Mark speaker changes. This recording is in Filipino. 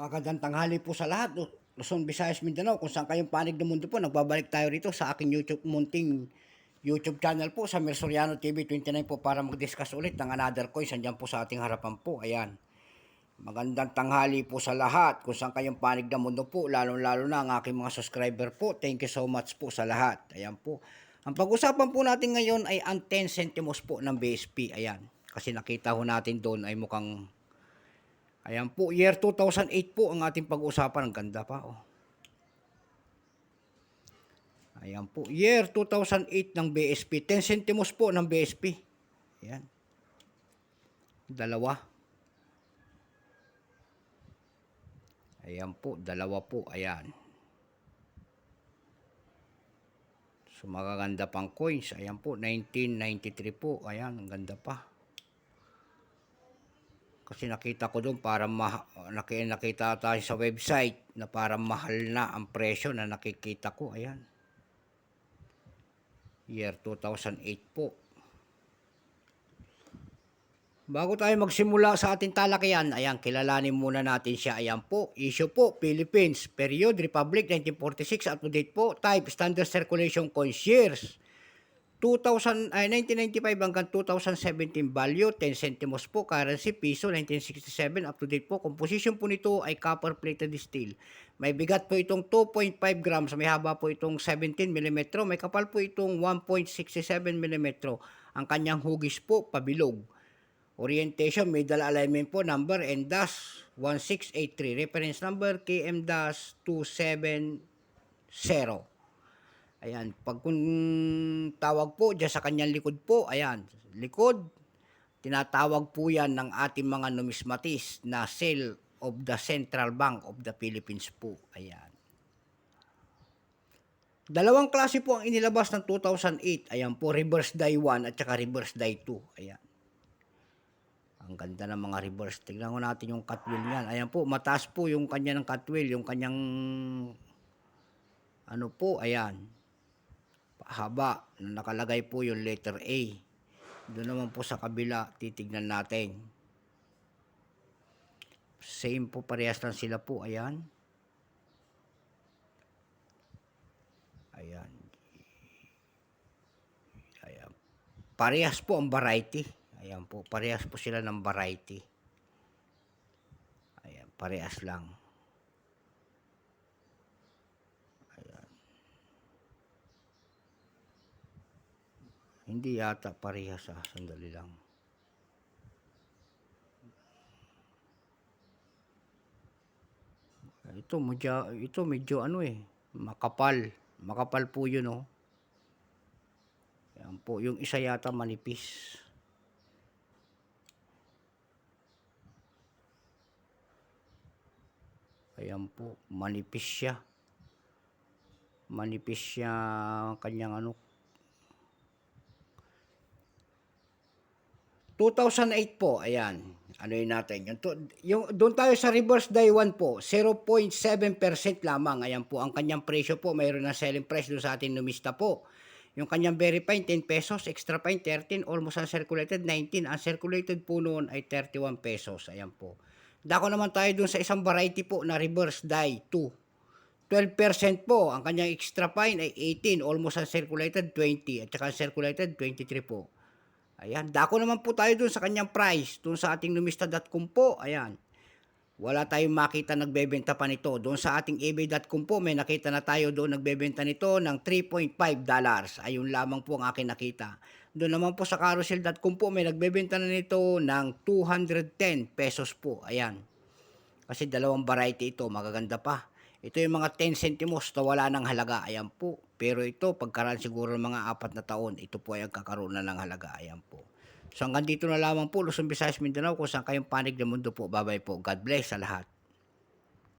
Speaker 1: Magandang tanghali po sa lahat. Luzon, Visayas, Mindanao, kung saan kayong panig ng mundo po. Nagbabalik tayo rito sa aking munting YouTube channel po sa Mersoriano TV 29 po para mag-discuss ulit ng another coins. Andyan po sa ating harapan po. Ayan. Magandang tanghali po sa lahat kung saan kayong panig ng mundo po. Lalo-lalo na ang aking mga subscriber po. Thank you so much po sa lahat. Ayan po. Ang pag-usapan po natin ngayon ay ang 10 centimos po ng BSP. Ayan. Kasi nakita ho natin doon ay mukhang... Ayan po, year 2008 po ang ating pag-uusapan. Ang ganda pa, oh. Ayan po, year 2008 ng BSP. 10 centimos po ng BSP. Ayan. Dalawa. Ayan po, dalawa po. Ayan. So, magaganda pang coins. Ayan po, 1993 po. Ayan, ang ganda pa. Kasi nakita ko doon para nakita tayo sa website na para mahal na ang presyo na nakikita ko. Ayan. Year 2008 po. Bago tayo magsimula sa ating talakayan, ayan, kilalanin muna natin siya. Ayan po, issue po, Philippines, period, Republic, 1946, up to date po, type, standard circulation coins, years, 1995 hanggang 2017, value 10 centimos po, currency piso 1967, up to date po. Composition po nito ay copper plated steel. May bigat po itong 2.5 grams, may haba po itong 17 mm, may kapal po itong 1.67 mm. Ang kanyang hugis po pabilog. Orientation, middle alignment po, number N-1683, reference number KM-270. Ayan, pag kung tawag po dyan sa kanyang likod po, ayan, likod, tinatawag po yan ng ating mga numismatist na seal of the Central Bank of the Philippines po. Ayan. Dalawang klase po ang inilabas ng 2008. Ayan po, reverse die 1 at saka reverse die 2. Ayan. Ang ganda ng mga reverse. Tignan ko natin yung cut wheel niyan. Ayan po, mataas po yung kanya ng cut wheel, yung kanyang ano po, ayan. Haba, nakalagay po yung letter A. Doon naman po sa kabila, titignan natin. Same po, parehas lang sila po, ayan. Ayan. Ayan. Parehas po ang variety. Ayan po, parehas po sila ng variety. Ayan, parehas lang. Hindi yata parehas, sandali lang. Ito medyo ano makapal. Makapal po yun, oh. Yan po, yung isa yata manipis. Ayan po, manipis siya. Manipis siya kanyang ano. 2008 po, ayan. Ano yun natin? Yung doon tayo sa reverse die 1 po, 0.7% lamang. Ayan po, ang kanyang presyo po, mayroon na selling price doon sa ating numista po. Yung kanyang very fine, 10 pesos, extra fine, 13, almost uncirculated, 19. Uncirculated po noon ay 31 pesos. Ayan po. Dako naman tayo doon sa isang variety po na reverse die 2. 12% po, ang kanyang extra fine ay 18, almost uncirculated, 20, at saka uncirculated, 23 po. Ayan, dako naman po tayo dun sa kanyang price, dun sa ating numista.com po, ayan. Wala tayong makita nagbebenta pa nito. Doon sa ating ebay.com po, may nakita na tayo doon nagbebenta nito ng $3.5. Ayun lamang po ang akin nakita. Doon naman po sa carousel.com po, may nagbebenta na nito ng 210 pesos po, ayan. Kasi dalawang variety ito, magaganda pa. Ito yung mga 10 centimos na wala ng halaga. Ayan po. Pero ito, pagkaraan siguro ng mga 4 na taon, ito po ay magkakaroon na ng halaga. Ayan po. So hanggang dito na lamang po, Luzon, Visayas, Mindanao, kung saan kayong panig ng mundo po. Bye-bye po. God bless sa lahat.